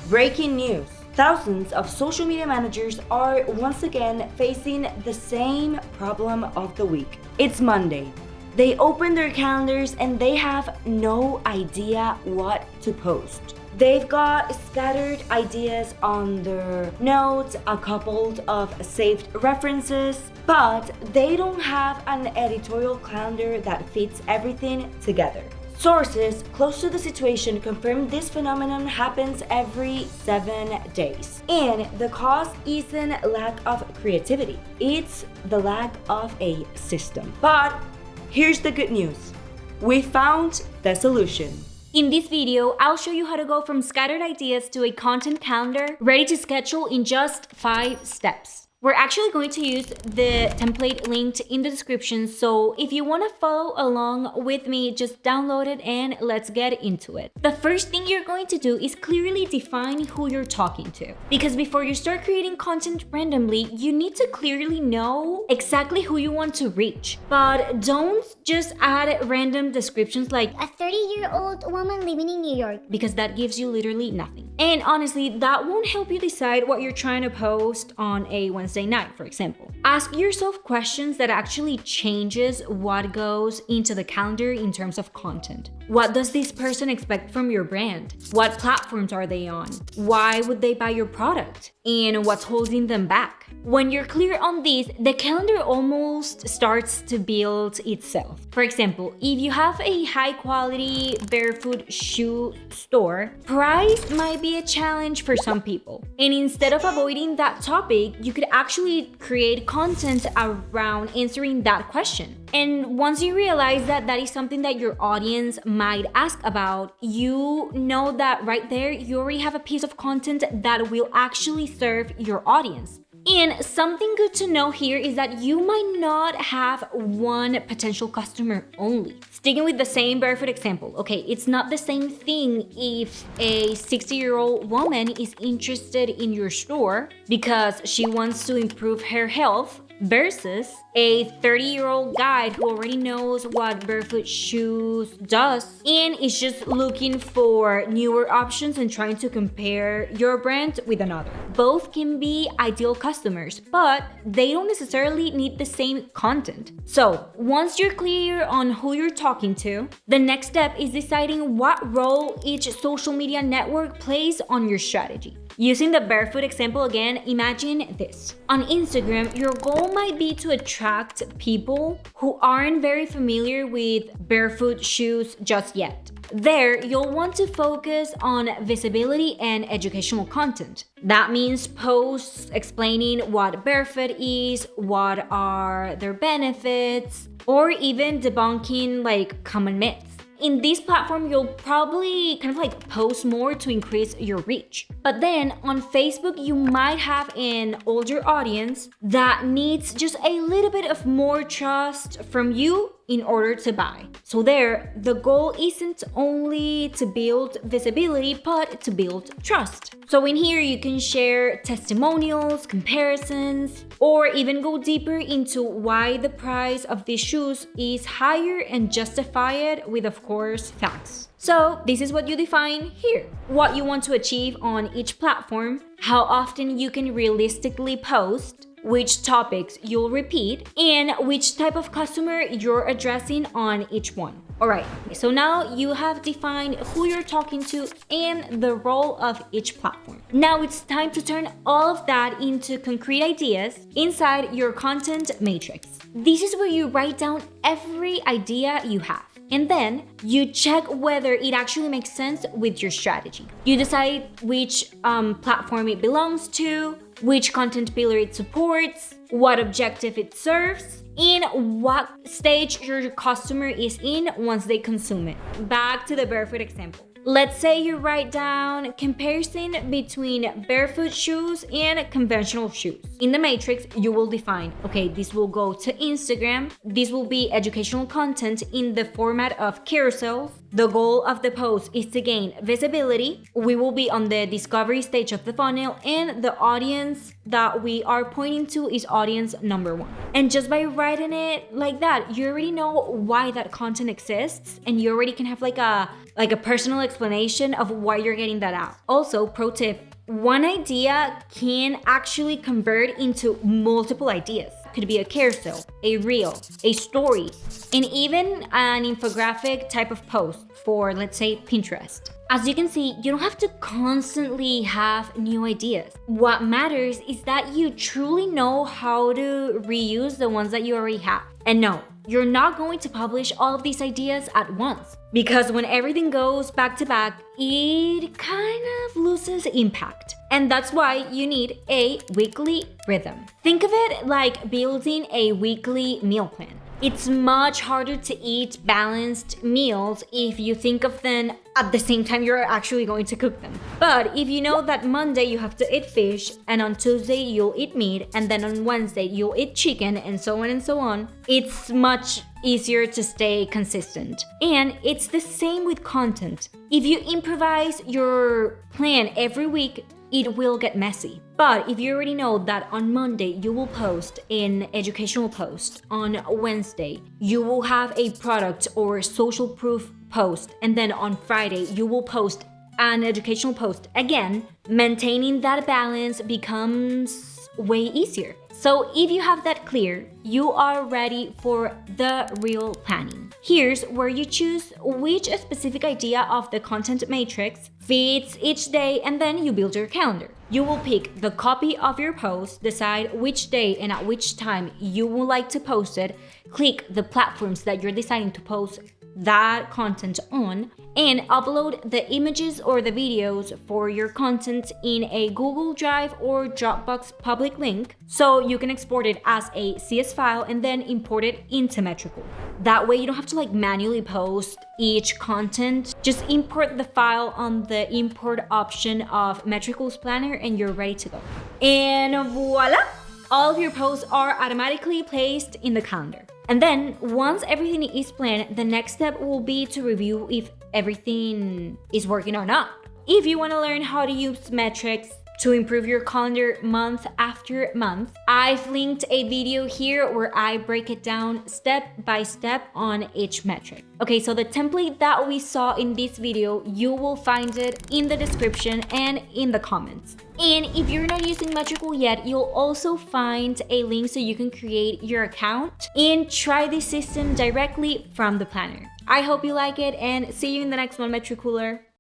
Breaking news. Thousands of social media managers are once again facing the same problem of the week. It's Monday. They open their calendars and they have no idea what to post. They've got scattered ideas on their notes, a couple of saved references, but they don't have an editorial calendar that fits everything together. Sources close to the situation confirm this phenomenon happens every 7 days. And the cause isn't lack of creativity, it's the lack of a system. But here's the good news. We found the solution. In this video, I'll show you how to go from scattered ideas to a content calendar ready to schedule in just 5 steps. We're actually going to use the template linked in the description, so if you want to follow along with me, just download it and let's get into it. The first thing you're going to do is clearly define who you're talking to. Because before you start creating content randomly, you need to clearly know exactly who you want to reach. But don't just add random descriptions like a 30-year-old woman living in New York, because that gives you literally nothing. And honestly, that won't help you decide what you're trying to post on a Wednesday night, for example. Ask yourself questions that actually changes what goes into the calendar in terms of content. What does this person expect from your brand? What platforms are they on? Why would they buy your product? And what's holding them back? When you're clear on these, the calendar almost starts to build itself. For example, if you have a high quality barefoot shoe store, price might be a challenge for some people. And instead of avoiding that topic, you could actually create content around answering that question. And once you realize that that is something that your audience might ask about, you know that right there, you already have a piece of content that will actually serve your audience. And something good to know here is that you might not have one potential customer only. Sticking with the same barefoot example, okay, it's not the same thing if a 60-year-old woman is interested in your store because she wants to improve her health versus a 30-year-old guy who already knows what barefoot shoes does and is just looking for newer options and trying to compare your brand with another. Both can be ideal customers, but they don't necessarily need the same content. So once you're clear on who you're talking to, the next step is deciding what role each social media network plays on your strategy. Using the barefoot example again, imagine this. On Instagram, your goal might be to attract people who aren't very familiar with barefoot shoes just yet. There, you'll want to focus on visibility and educational content. That means posts explaining what barefoot is, what are their benefits, or even debunking like common myths. In this platform, you'll probably kind of like post more to increase your reach. But then on Facebook, you might have an older audience that needs just a little bit of more trust from you in order to buy. So there, the goal isn't only to build visibility, but to build trust. So in here, you can share testimonials, comparisons, or even go deeper into why the price of these shoes is higher and justify it with, of course, facts. So this is what you define here. What you want to achieve on each platform, how often you can realistically post, which topics you'll repeat, and which type of customer you're addressing on each one. Alright, so now you have defined who you're talking to and the role of each platform. Now it's time to turn all of that into concrete ideas inside your content matrix. This is where you write down every idea you have. And then you check whether it actually makes sense with your strategy. You decide which platform it belongs to, which content pillar it supports, what objective it serves, and what stage your customer is in once they consume it. Back to the barefoot example. Let's say you write down comparison between barefoot shoes and conventional shoes. In the matrix, you will define, okay, this will go to Instagram. This will be educational content in the format of carousels. The goal of the post is to gain visibility. We will be on the discovery stage of the funnel, and the audience that we are pointing to is audience number 1. And just by writing it like that, you already know why that content exists, and you already can have like a personal explanation of why you're getting that out. Also, pro tip, one idea can actually convert into multiple ideas. Could be a carousel, a reel, a story, and even an infographic type of post for, let's say, Pinterest. As you can see, you don't have to constantly have new ideas. What matters is that you truly know how to reuse the ones that you already have. And no, you're not going to publish all of these ideas at once, because when everything goes back to back, it kind of loses impact. And that's why you need a weekly rhythm. Think of it like building a weekly meal plan. It's much harder to eat balanced meals if you think of them at the same time you're actually going to cook them. But if you know that Monday you have to eat fish, and on Tuesday you'll eat meat, and then on Wednesday you'll eat chicken, and so on and so on, it's much easier to stay consistent. And it's the same with content. If you improvise your plan every week, it will get messy. But if you already know that on Monday you will post an educational post, on Wednesday you will have a product or social proof post, and then on Friday you will post an educational post again, maintaining that balance becomes way easier. So if you have that clear, you are ready for the real planning. Here's where you choose which specific idea of the content matrix fits each day, and then you build your calendar. You will pick the copy of your post, decide which day and at which time you would like to post it, click the platforms that you're deciding to post that content on, and upload the images or the videos for your content in a Google Drive or Dropbox public link, so you can export it as a CS file and then import it into Metricool. That way you don't have to manually post each content. Just import the file on the import option of Metricool's planner and you're ready to go. And voila! All of your posts are automatically placed in the calendar. And then once everything is planned, the next step will be to review if everything is working or not. If you want to learn how to use metrics to improve your calendar month after month, I've linked a video here where I break it down step by step on each metric. Okay, so the template that we saw in this video, you will find it in the description and in the comments. And if you're not using Metricool yet, you'll also find a link so you can create your account and try this system directly from the planner. I hope you like it, and see you in the next one, Metricooler.